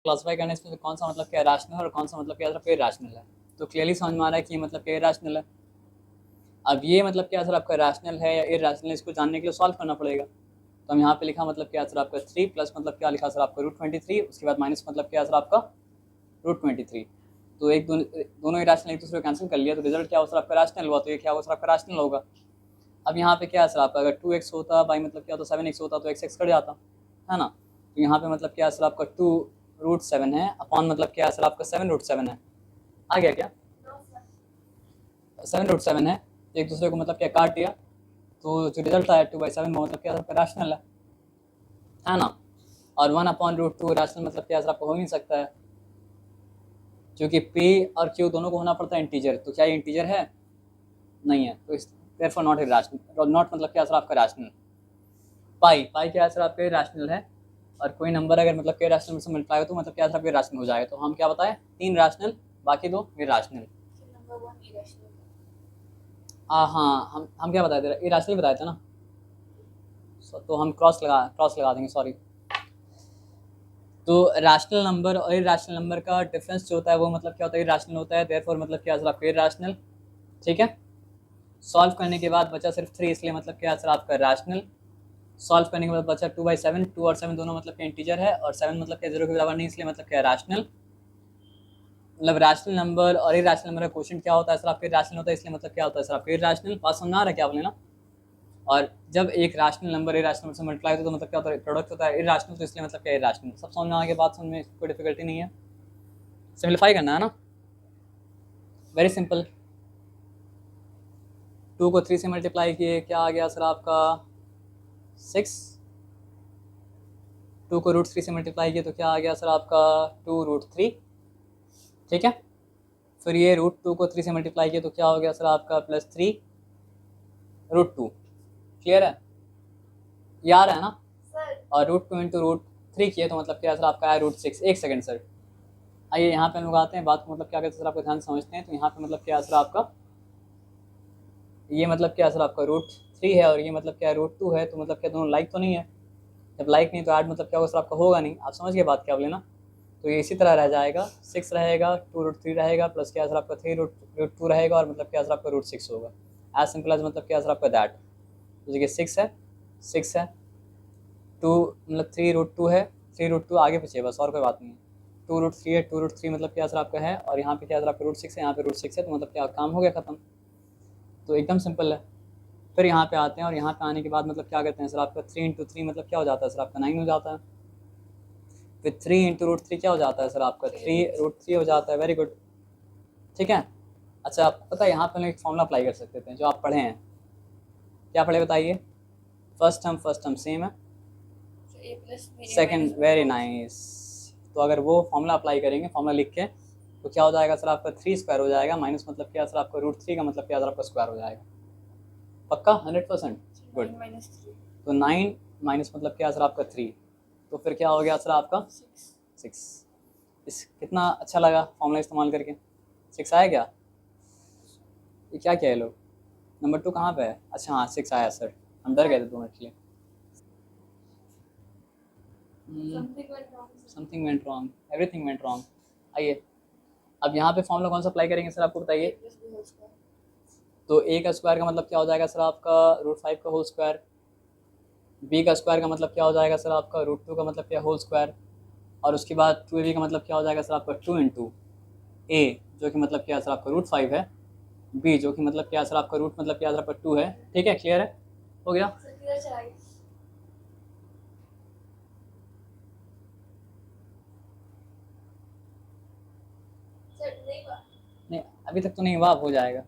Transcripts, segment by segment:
Classify करने इसमें कौन सा मतलब क्या रैशनल है और कौन सा मतलब क्या सर इरैशनल है। तो क्लियरली समझ में आ रहा है कि ये मतलब क्या इरैशनल है। अब ये मतलब क्या सर आपका रैशनल है या इरैशनल है, इसको जानने के लिए सॉल्व करना पड़ेगा। तो हम यहाँ पे लिखा मतलब क्या सर आपका 3 प्लस मतलब क्या लिखा सर आपका √23, उसके बाद माइनस मतलब क्या सर आपका √23। तो एक दोनों इरैशनल एक दूसरे को कैंसिल कर लिया, तो रिजल्ट क्या हो सर आपका रैशनल हुआ, तो ये क्या होगा सर आपका रैशनल होगा। अब यहाँ पे क्या है सर आपका, अगर 2x होता बाई मतलब क्या होता 7x होता तो x कट जाता है ना। तो यहाँ पे मतलब क्या है सर आपका 2√7 है अपॉन मतलब क्या है सर आपका 7√7 है। आ गया क्या 7√7 है, एक दूसरे को मतलब क्या काट दिया, तो जो रिजल्ट आया 2/7 मतलब क्या आपका रैशनल है ना। और 1/√2 रैशनल मतलब क्या सर आपको हो नहीं सकता है, क्योंकि p और q दोनों को होना पड़ता है इंटीजर। तो क्या ये इंटीजर है, नहीं है, तो इस देयरफॉर नॉट इरैशनल, नॉट मतलब क्या सर आपका रैशनल। पाई क्या है सर आपका रैशनल है, और कोई नंबर अगर मतलब के रैशनल से मल्टीप्लाई हो तो मतलब क्या सर आपका रैशनल हो जाएगा। तो हम क्या बताएं, 3 रैशनल बाकी 2 इरैशनल। हाँ हम क्या बताए थे, इरैशनल बताए थे ना, तो हम क्रॉस लगा देंगे, सॉरी। तो रैशनल नंबर और इरैशनल नंबर का डिफरेंस जो होता है वो मतलब क्या होता है, इरैशनल होता है, देयरफॉर मतलब क्या सर आपका इरैशनल। ठीक है, सॉल्व करने के बाद बचा सिर्फ 3, इसलिए मतलब क्या सर आपका रैशनल। सॉल्व करने के बाद बचा 2/7, 2 और 7 दोनों मतलब क्या इंटीजर है, और 7 मतलब क्या 0 के बराबर नहीं, इसलिए मतलब क्या रैशनल। मतलब रैशनल नंबर और इरैशनल नंबर का क्वेश्चन क्या होता है सर आपका रैशनल होता है, इसलिए मतलब क्या होता है सर आपका इरैशनल। बात समझ आ रहा है क्या बोले ना। और जब एक रैशनल नंबर इरैशनल से मल्टीप्लाई होता है तो मतलब क्या होता है, प्रोडक्ट होता है इरैशनल, तो इसलिए मतलब क्या इरैशनल। सब समझ में आ गया, बात समझ में कोई डिफिकल्टी नहीं है, सिंपलीफाई करना है ना, वेरी सिंपल। 2 को 3 से मल्टीप्लाई किए, क्या आ गया सर आपका 6। 2 को √3 से मल्टीप्लाई किए तो क्या आ गया सर आपका 2√3। ठीक है, फिर ये √2 को 3 से मल्टीप्लाई किए तो क्या हो गया सर आपका +3√2। क्लियर है, ये आ रहा है ना। और √2 इंटू √3 किए तो मतलब क्या सर आपका है √6। एक सेकंड सर, आइए यहाँ पे हम लोग आते हैं, बात को मतलब क्या कहते हैं सर आपको ध्यान समझते हैं। तो यहाँ पे मतलब क्या सर आपका, ये मतलब क्या सर आपका √3 है और ये मतलब क्या √2 है, तो मतलब क्या दोनों लाइक तो नहीं है। जब लाइक नहीं तो ऐड मतलब क्या होगा सर आपका, होगा नहीं। आप समझ गए बात क्या बोले ना। तो ये इसी तरह रह जाएगा, 6 रहेगा, 2√3 रहेगा, प्लस क्या सर आपका 3√2 रहेगा, और मतलब क्या सर आपका √6 होगा। एज सिंपल एज मतलब क्या सर आपका दैट। तो देखिए 6 है, 6 है, 2 मतलब 3√2 है, 3√2 आगे पीछे बस, और कोई बात नहीं है। 2√3 है, 2√3 मतलब क्या सर आपका है, और यहाँ पे क्या सर आपका √6 है, यहाँ पे √6 है, तो मतलब क्या काम हो गया खत्म। तो एकदम सिंपल है। फिर यहाँ पे आते हैं, और यहाँ पे आने के बाद मतलब क्या करते हैं सर आपका 3 × 3 मतलब क्या हो जाता है सर आपका 9 हो जाता है। फिर 3 × √3 क्या हो जाता है सर आपका 3√3 हो जाता है। वेरी गुड, ठीक है। अच्छा, आपको पता है यहाँ पे हम एक फॉर्मूला अप्लाई कर सकते थे जो आप पढ़े हैं। क्या पढ़े बताइए। फर्स्ट टर्म सेम है, सेकंड, वेरी नाइस। तो अगर वो फॉर्मूला अप्लाई करेंगे, फॉर्मूला लिख के, तो क्या हो जाएगा सर आपका 3² हो जाएगा, माइनस मतलब क्या सर आपका √3 का मतलब क्या सर आपका स्क्वायर हो जाएगा। पक्का 100%, गुड। तो 9 माइनस मतलब क्या सर आपका 3, तो फिर क्या हो गया सर आपका 6। इस कितना अच्छा लगा फॉर्मूला इस्तेमाल करके। 6 आया क्या, ये क्या किया है लोग। नंबर 2 कहाँ पे है, अच्छा हाँ 6 आया सर, हम डर गए थे 2 मिनट के लिए। Something went wrong, everything went wrong. आइए अब यहाँ पे फॉर्मूला कौन सा अप्लाई करेंगे सर, आपको बताइए। तो a का स्क्वायर का मतलब क्या हो जाएगा सर आपका √5 का होल स्क्वायर। b का स्क्वायर का मतलब क्या हो जाएगा सर आपका √2 का मतलब क्या होल स्क्वायर। और उसके बाद 2ab का मतलब क्या हो जाएगा सर आपका 2 × a जो कि मतलब क्या सर आपका √5 है, b जो कि मतलब क्या सर आपका रूट मतलब क्या सर आपका 2 है। ठीक है, क्लियर है, हो गया। नहीं अभी तक तो नहीं हुआ, अब हो जाएगा।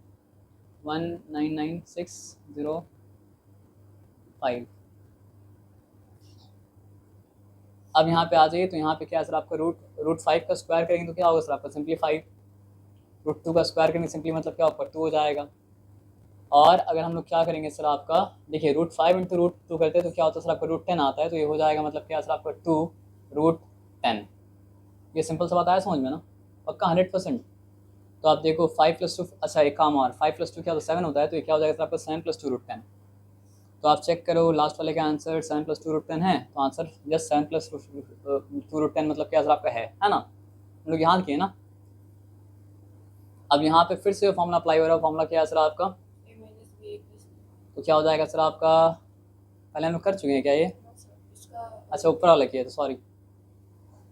199605। अब यहाँ पे आ जाइए, तो यहाँ पे क्या सर आपका √5 का स्क्वायर करेंगे तो क्या होगा सर आपका सिंपली 5। √2 का स्क्वायर करेंगे सिंपली मतलब क्या होगा 2 हो जाएगा। और अगर हम लोग क्या करेंगे सर आपका, देखिए √5 × √2 करते हैं तो क्या होता है सर आपका √10 आता है, तो ये हो जाएगा मतलब क्या सर आपका 2√10। ये सिंपल सा बात आया समझ में ना, पक्का 100%। तो आप देखो 5 + 2, अच्छा एक काम और, 5 + 2 क्या होता है 7 होता है, तो ये क्या हो जाएगा सर आपका 7 + 2 √10। तो आप चेक करो लास्ट वाले का आंसर 7 + 2 √10 है, तो आंसर जस्ट 7 + 2 √10 मतलब क्या आंसर आपका है ना, हम लोग यहाँ किए ना। अब यहाँ पे फिर से फॉर्मूला अप्लाई हो रहा है, फॉर्मूला क्या है सर आपका, तो क्या हो जाएगा सर आपका, पहले हम लोग कर चुके हैं क्या ये, अच्छा ऊपर वाला किया, तो सॉरी।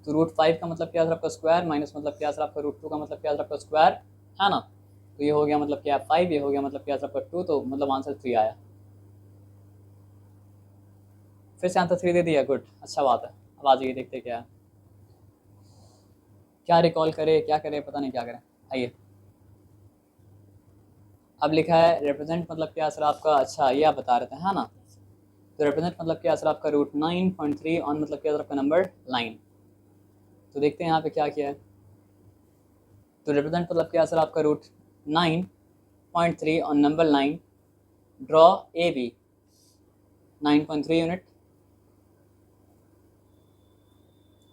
तो √5 का मतलब क्या सर आपका स्क्वायर, माइनस मतलब क्या सर आपका √2 का मतलब क्या सर आपका स्क्वायर, है ना। तो ये हो गया मतलब क्या 5, ये हो गया मतलब क्या सर आपका 2, तो मतलब आंसर 3 आया। फिर से आंसर 3 दे दिया, गुड, अच्छा बात है। अब आ जाइए देखते क्या है, क्या रिकॉल करे, क्या करे, पता नहीं क्या करें। आइए, अब लिखा है रिप्रेजेंट मतलब क्या सर आपका, अच्छा ये आप बता रहे थे है ना। तो रिप्रेजेंट मतलब क्या सर आपका √9.3 ऑन मतलब क्या सर आपका नंबर लाइन। तो देखते हैं यहाँ पे क्या किया है। तो रिप्रेजेंट मतलब क्या सर आपका √9.3 on number line, draw A B 9.3 unit.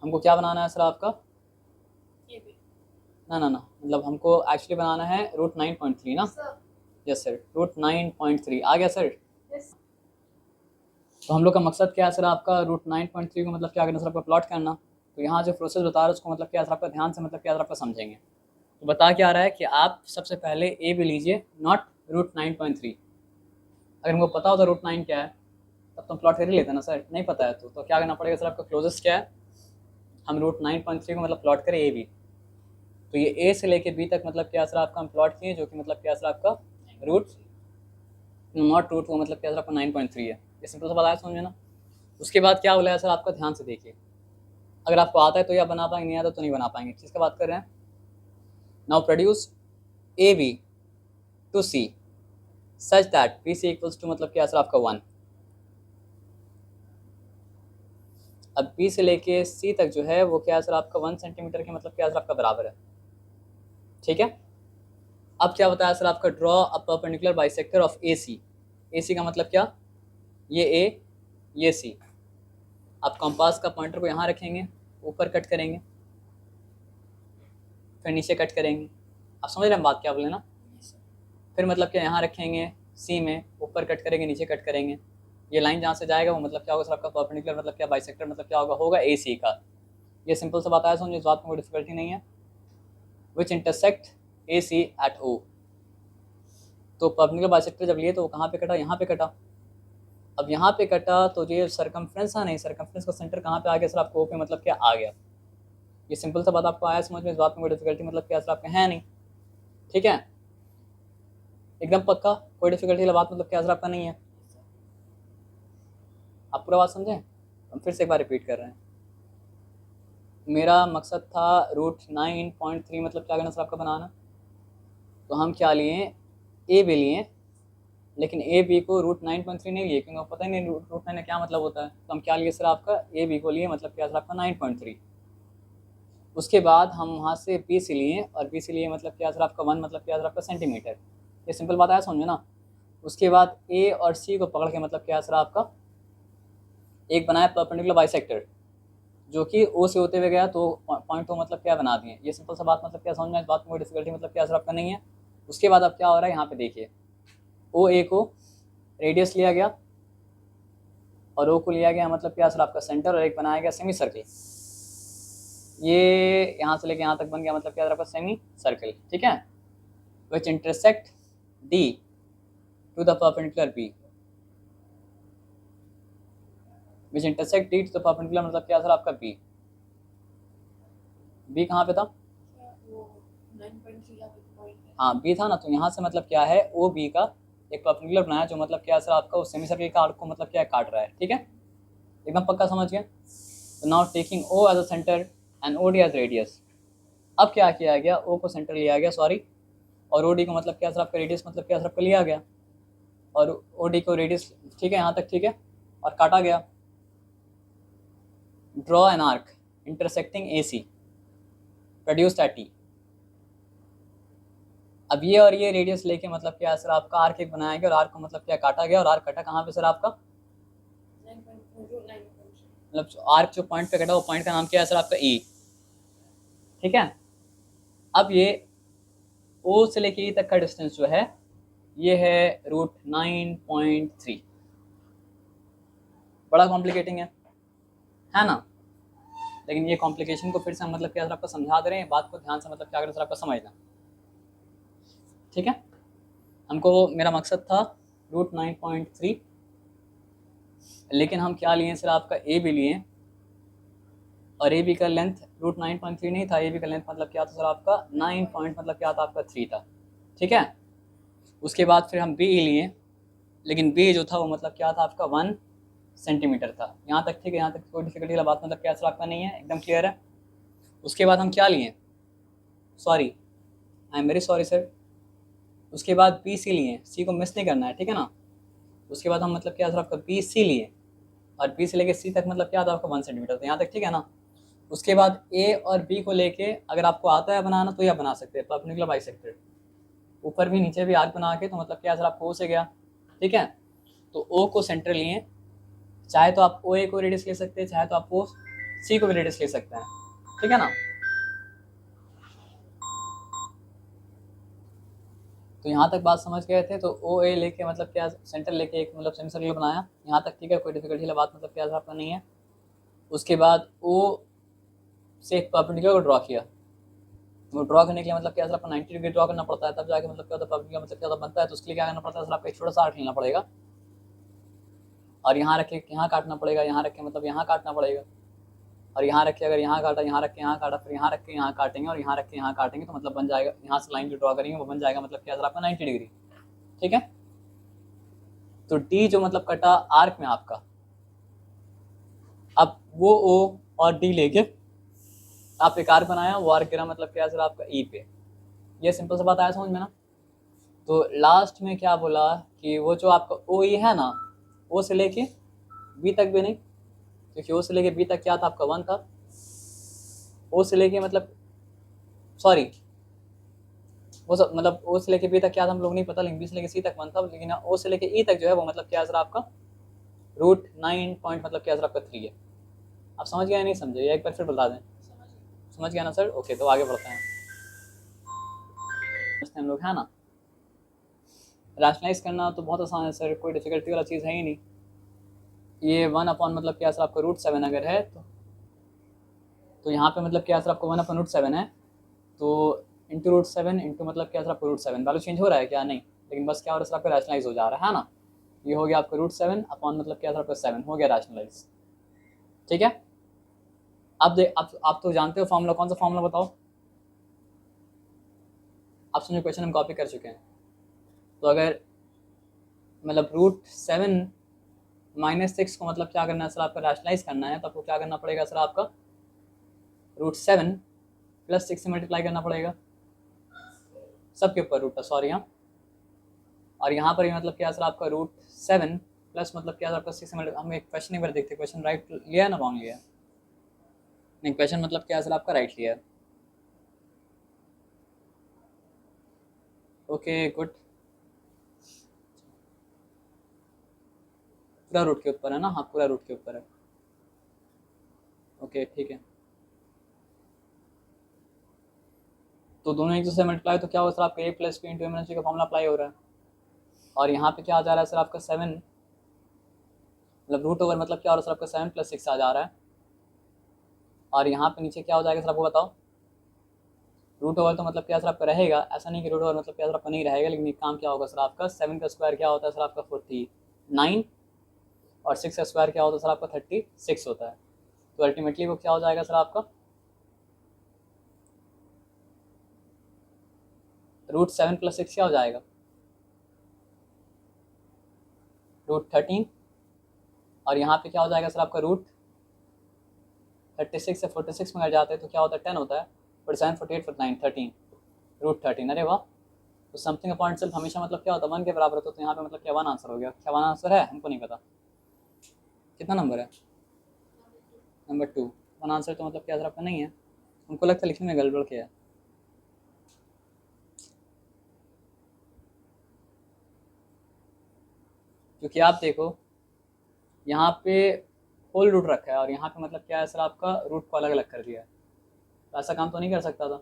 हमको क्या बनाना है सर आपका, ना मतलब हमको एक्चुअली बनाना है √9.3 ना। यस सर, √9.3 आ गया सर। तो हम लोग का मकसद क्या है सर आपका, √9.3 को मतलब क्या करना सर आपका प्लॉट करना। तो यहाँ जो प्रोसेस बता रहा है उसको मतलब क्या सर आपका ध्यान से मतलब क्या सर आपका समझेंगे। तो बता क्या रहा है कि आप सबसे पहले ए भी लीजिए, नॉट √9.3। अगर हमको पता होता √9 क्या है तब तो प्लॉट कर ही लेते ना सर, नहीं पता है तो क्या करना पड़ेगा सर आपका, क्लोजेस्ट क्या है, हम √9.3 को मतलब प्लॉट करें ए बी। तो ये ए से लेके बी तक मतलब क्या सर आपका हम प्लॉट किए, जो कि मतलब क्या सर आपका नॉट रूट वो मतलब क्या सर आपका 9.3 है। ये सिंपल सा बताया समझे ना। उसके बाद क्या बोला है सर आपका, ध्यान से देखिए, अगर आपको आता है तो या बना पाएंगे, नहीं आता तो नहीं बना पाएंगे। किसका बात कर रहे हैं, now produce A B to C such that B C equals to मतलब क्या सर आपका 1। अब बी से लेके सी तक जो है वो क्या सर आपका 1 सेंटीमीटर के मतलब क्या सर आपका बराबर है, ठीक है। अब क्या बताया सर आपका, draw a perpendicular bisector of A C. A C का मतलब क्या, ये ए ये सी। आप कंपास का पॉइंटर को यहाँ रखेंगे, ऊपर कट करेंगे, फिर नीचे कट करेंगे। आप समझ रहे हैं बात क्या बोले ना। फिर मतलब क्या यहाँ रखेंगे सी में, ऊपर कट करेंगे, नीचे कट करेंगे। ये लाइन जहाँ से जाएगा वो मतलब क्या होगा सर आपका परपेंडिकुलर मतलब क्या बाइसेक्टर मतलब क्या होगा ए सी का। ये सिंपल सा बात है, समझिए, इस बात में कोई डिफिकल्टी नहीं है। Which intersect A C at O. तो परपेंडिकुलर बाइसेक्टर जब लिए तो वो कहाँ पे कटा, यहाँ पे कटा। अब यहाँ पे कटा तो ये सर्कमफ्रेंस है, नहीं सर्कमफ्रेंस का सेंटर कहाँ पे आ गया सर आपको, ओ पे मतलब क्या आ गया। ये सिंपल सा बात आपको आया समझ में, इस बात में कोई डिफिकल्टी मतलब क्या सर आपका है नहीं, ठीक है। एकदम पक्का कोई डिफिकल्टी वाला बात मतलब क्या सर आपका नहीं है। आप पूरा बात समझें, हम फिर से एक बार रिपीट कर रहे हैं। मेरा मकसद था √9.3 मतलब क्या करना सर आपका बनाना। तो हम क्या लिए, ए बी लिए, लेकिन ए बी को √9.3 नहीं लिए क्योंकि पता ही नहीं √9 का क्या मतलब होता है। तो हम क्या लिए सर आपका, ए बी को लिए मतलब क्या सर आपका 9.3। उसके बाद हम वहाँ से बी सी लिए, और बी सी लिए मतलब क्या सर आपका 1 मतलब क्या सर आपका सेंटीमीटर। ये सिंपल बात आया समझो ना। उसके बाद ए और सी को पकड़ के मतलब क्या सर आपका एक बनाया परपेंडिकुलर बाइसेक्टर, जो कि ओ से होते हुए गया, तो पॉइंट तो मतलब क्या बना दिए। ये सिंपल सा बात मतलब क्या समझ में, इस बात में कोई डिफिकल्टी मतलब क्या सर आपका नहीं है। उसके बाद अब क्या हो रहा है, यहाँ पे देखिए, ओ ए को रेडियस लिया गया और ओ को लिया गया मतलब क्या सर आपका सेंटर, और एक बनाया गया सेमी सर्कल। ये यहाँ से लेके यहाँ तक बन गया मतलब क्या सर आपका सेमी सर्कल, ठीक है। Which intersect D to the perpendicular B. Which intersect D to the perpendicular मतलब क्या सर आपका बी। बी कहाँ पे था, हाँ बी था ना। तो यहाँ से मतलब क्या है, ओ बी का एक परपेंडिकुलर बनाया जो मतलब क्या सर आपका उस सेमी सर्कल का आर्क को मतलब क्या काट रहा है, ठीक है। एकदम पक्का समझ गया। तो now taking O as a centre and O D as radius. अब क्या किया गया, ओ को सेंटर लिया गया सॉरी, और ओ डी को मतलब क्या सर आपका रेडियस मतलब क्या सर आपका लिया गया, और ओ डी को रेडियस, ठीक है यहाँ तक, ठीक है, और काटा गया। Draw an arc intersecting A C produced at T. अब ये और ये रेडियस लेके मतलब क्या सर आपका आर्क एक बनाया गया, और आर्क को मतलब क्या काटा गया, और आर्क कटा कहाँ पे सर आपका, मतलब आर्क जो पॉइंट पे कटा वो पॉइंट का नाम क्या है सर आपका ई, ठीक है। अब ये ओ से लेके ई तक का डिस्टेंस जो है ये है √9.3, बड़ा कॉम्प्लिकेटिंग है ना। लेकिन ये कॉम्प्लिकेशन को फिर से हम मतलब क्या सर आपको समझा दे रहे हैं, बात को ध्यान से मतलब क्या करें सर आपको समझना, ठीक है। हमको मेरा मकसद था रूट 9.3, लेकिन हम क्या लिए सर आपका ए भी लिए, और ए बी का लेंथ रूट 9.3 नहीं था, ए बी का लेंथ मतलब क्या था सर आपका 9 पॉइंट मतलब क्या था आपका 3 था, ठीक है। उसके बाद फिर हम बी लिए, लेकिन बी जो था वो मतलब क्या था आपका 1 सेंटीमीटर था। यहाँ तक ठीक है, यहाँ तक कोई डिफिकल्टी वाला बात मतलब क्या सर आपका नहीं है, एकदम क्लियर है। उसके बाद हम क्या लिए, sorry I am very sorry sir, उसके बाद बी सी लिए, सी को मिस नहीं करना है, ठीक है ना। उसके बाद हम मतलब क्या सर आपका बी सी लिए, और बी से लेके सी तक मतलब क्या था आपका 1 सेंटीमीटर था, यहाँ तक ठीक है ना। उसके बाद ए और बी को लेके अगर आपको आता है बनाना तो यह बना सकते हैं परपेंडिकुलर बाइसेक्टर, ऊपर भी नीचे भी आर्क बना के, तो मतलब क्या सर आपको ओ से गया, ठीक है। तो ओ को सेंटर लिए, चाहे तो आप ओ ए को रेडियस ले सकते हैं, चाहे तो आप ओ सी को भी रेडियस ले सकते हैं, ठीक है ना। तो यहाँ तक बात समझ गए थे। तो ओ ए लेके मतलब क्या सेंटर लेके एक मतलब सेमी सर्कल बनाया, यहाँ तक ठीक है, कोई डिफिकल्टी वाला बात मतलब क्या आपका नहीं है। उसके बाद ओ से एक परपेंडिकुलर को ड्रॉ किया, वो ड्रॉ करने के लिए मतलब क्या सर आपको 90 डिग्री ड्रॉ करना पड़ता है, तब जाके मतलब क्या होता है परपेंडिकुलर मतलब क्या होता बनता है। तो उसके लिए क्या करना पड़ता है सर आपको एक छोटा सा आर्क लेना पड़ेगा, और यहाँ रख के यहाँ काटना पड़ेगा, यहाँ रख के मतलब यहाँ काटना पड़ेगा, और यहाँ रख के अगर यहाँ काटा, यहाँ रख के यहाँ काटा, फिर यहाँ रख के यहाँ काटेंगे, और यहाँ रख के यहाँ काटेंगे, तो मतलब बन जाएगा, यहाँ से लाइन जो ड्रॉ करेंगे वो बन जाएगा मतलब क्या सर आपका 90 डिग्री, ठीक है। तो डी जो मतलब कटा आर्क में आपका, अब वो ओ और डी लेके आप एक आर्क बनाया, वो आर्क गिरा मतलब क्या सर आपका ई पे। ये सिंपल सा बात आया समझ में ना। तो लास्ट में क्या बोला कि वो जो आपका ओ ई है ना, ओ से लेके बी तक भी नहीं, क्योंकि ओ से लेके बी तक क्या था आपका 1 था, ओ से लेके मतलब सॉरी वो सब मतलब ओ से लेके बी तक क्या था हम लोग नहीं पता, लेकिन बी से लेके सी तक 1 था, लेकिन ओ से लेके ई तक जो है वो मतलब क्या सर आपका रूट 9 पॉइंट मतलब क्या सर आपका 3 है। आप समझ गए नहीं समझे, एक बार फिर बता दें। समझ गया ना सर, ओके। तो आगे बढ़ते हैं हम लोग, है ना। रैशनलाइज करना तो बहुत आसान है सर, कोई डिफिकल्टी वाला चीज़ है ही नहीं। ये 1 अपॉन मतलब क्या सर आपका रूट 7 अगर है तो यहाँ पे मतलब क्या सर आपको 1 अपॉन रूट 7 है, तो इंटू रूट 7 इंटू मतलब क्या सर आपको रूट 7, वैल्यू चेंज हो रहा है क्या, नहीं, लेकिन बस क्या हो रहा है सर आपका रैशनलाइज हो जा रहा है ना। ये हो गया आपका रूट 7 अपॉन मतलब क्या सर आपका 7 हो गया रैशनलाइज, ठीक है। अब आप तो जानते हो फॉर्मूला, कौन सा फॉर्मूला बताओ आप, समझो क्वेश्चन हम कॉपी कर चुके हैं। तो अगर मतलब रूट 7 माइनस 6 को मतलब क्या करना है सर आपका रैशनलाइज करना है, तो आपको क्या करना पड़ेगा सर आपका रूट 7 प्लस 6 से मल्टीप्लाई करना पड़ेगा, सबके ऊपर रूट था सॉरी यहाँ, और यहाँ पर भी मतलब क्या सर आपका रूट 7 प्लस मतलब क्या सर आपका 6 से मल्टीप्लाई। हम एक क्वेश्चन एक बार देखते हैं, क्वेश्चन राइट लिया है ना रॉन्ग लिया है, नहीं क्वेश्चन मतलब क्या सर आपका राइट लिया है, ओके गुड। पूरा रूट के ऊपर है ना, हाँ पूरा रूट के ऊपर है, ओके ठीक है। तो दोनों एक दूसरे से मल्टीप्लाई, तो क्या होगा सर आपका ए प्लस बी इंटू एम का फॉर्मूला अप्लाई हो रहा है, और यहाँ पे क्या आ जा रहा है सर आपका 7 मतलब रूट ओवर मतलब क्या हो रहा है सर आपका 7 प्लस 6 आ जा रहा है, और यहाँ पे नीचे क्या हो जाएगा सर आपको बताओ, रूट ओवर तो मतलब क्या सर आपका रहेगा, ऐसा नहीं कि रूट ओवर मतलब क्या सर आपका नहीं रहेगा, लेकिन एक काम क्या होगा सर आपका 7 का स्क्वायर क्या होता है सर आपका 49, और 6 का स्क्वायर क्या होता है सर आपका 36 होता है। तो अल्टीमेटली वो क्या हो जाएगा सर आपका रूट 7 प्लस 6 क्या हो जाएगा रूट 13, और यहाँ पे क्या हो जाएगा सर आपका रूट 36 से 46 में अगर जाते हैं तो क्या होता है 10 होता है, 47 48 49 13 रूट 13, अरे वाह। तो समथिंग अपॉइंट सेल्फ हमेशा मतलब क्या होता है 1 के बराबर होता है, तो यहाँ पे मतलब क्या 1 आंसर हो गया, क्या 1 आंसर है हमको नहीं पता कितना नंबर है, नंबर 2 1 आंसर, तो मतलब क्या सर आपका नहीं है, हमको लगता है लिखने में गड़बड़ किया है। क्योंकि आप देखो यहाँ पे होल रूट रखा है, और यहाँ पे मतलब क्या है सर आपका रूट को अलग अलग कर दिया है, तो ऐसा काम तो नहीं कर सकता था।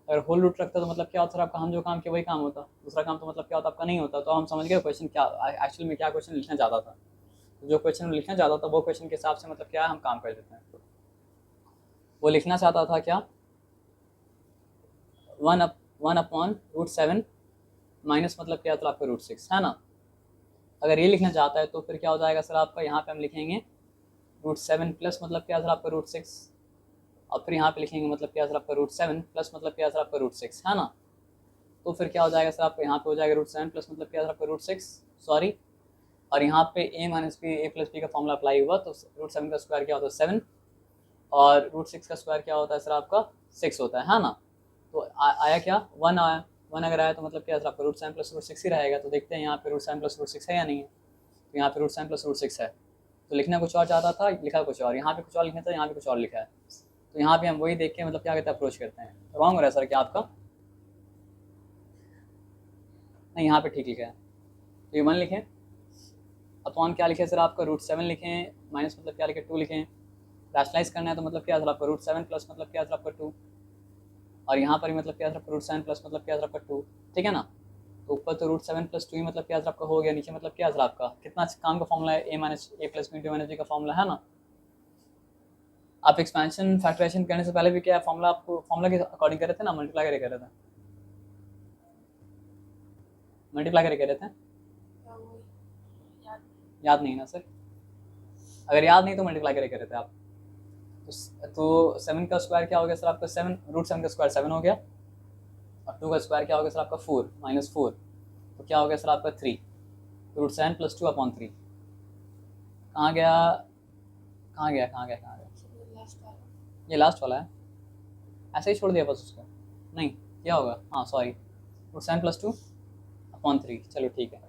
अगर होल रूट रखता तो मतलब क्या होता सर आपका, हम जो काम किया वही काम होता, दूसरा काम तो मतलब क्या होता आपका नहीं होता। तो हम समझ गए क्वेश्चन क्या एक्चुअली में क्या क्वेश्चन लिखना चाहता था। जो क्वेश्चन में लिखना चाहता था वो क्वेश्चन के हिसाब से मतलब क्या है हम काम कर देते हैं। वो लिखना चाहता था क्या, 1/√7 माइनस मतलब क्या था आपका √6 है ना। अगर ये लिखना चाहता है तो फिर क्या हो जाएगा सर आपका, यहाँ पे हम लिखेंगे √7 प्लस मतलब क्या था आपका √6, और फिर यहाँ पे लिखेंगे मतलब क्या सर आपका √7 प्लस मतलब क्या सर आपका √6 है ना। तो फिर क्या हो जाएगा सर आपका, यहाँ पे हो जाएगा √7 प्लस मतलब क्या सर आपका √6 सॉरी, और यहाँ पे a minus B A plus B का फॉर्मूला अप्लाई हुआ तो √7 का स्क्वायर क्या होता है 7 और √6 का स्क्वायर क्या होता है सर आपका 6 होता है ना। तो आया क्या 1 आया, 1 अगर आया तो मतलब क्या सर आपका √7 प्लस √6 ही रहेगा। तो देखते हैं यहाँ पे √7 प्लस √6 है या नहीं है। तो यहाँ पे √7 प्लस √6 है, तो लिखना कुछ और चाहता था लिखा कुछ और, यहाँ पे कुछ और लिखना था यहाँ पे कुछ और लिखा है। तो यहाँ पे हम वही देख के मतलब क्या कहते हैं अप्रोच करते हैं। रॉन्ग हो रहा है सर क्या आपका, नहीं यहाँ पे ठीक लिखा है। तो ये 1 लिखें अपॉन क्या लिखे सर आपका √7 लिखें माइनस मतलब क्या लिखे 2 लिखें। रैशनलाइज करना है तो मतलब क्या सर आपका √7 प्लस मतलब क्या सर आपका 2, और यहाँ पर भी मतलब क्या सर आपका √7 प्लस मतलब क्या सर आपका 2, ठीक है ना। तो ऊपर तो √7 प्लस 2 ही मतलब क्या सर आपका हो गया, नीचे मतलब क्या सर आपका कितना काम का फॉर्मूला है a minus A plus B into minus B का फॉर्मूला है ना। आप एक्सपेंशन फैक्टराइजेशन करने से पहले भी क्या फॉर्मूला आपको फॉर्मूला के अकॉर्डिंग कर रहे थे ना, मल्टीप्लाई करके कर रहे थे, मल्टीप्लाई करके कर रहे थे, याद नहीं ना सर। अगर याद नहीं तो मल्टीप्लाई करके कर रहे थे आप। तो 7 का स्क्वायर क्या हो गया सर आपका 7, √7 का स्क्वायर 7 हो गया, और 2 का स्क्वायर क्या हो गया सर आपका 4 माइनस 4, तो क्या हो गया सर आपका 3, √7 प्लस 2 अपॉन 3। कहाँ गया कहाँ गया कहाँ गया कहाँ गया, ये लास्ट वाला है, ऐसे ही छोड़ दिया बस उसको, नहीं क्या होगा, हाँ सॉरी √7 प्लस 2 अपॉन 3, चलो ठीक है।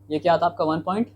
ये क्या था आपका 1.5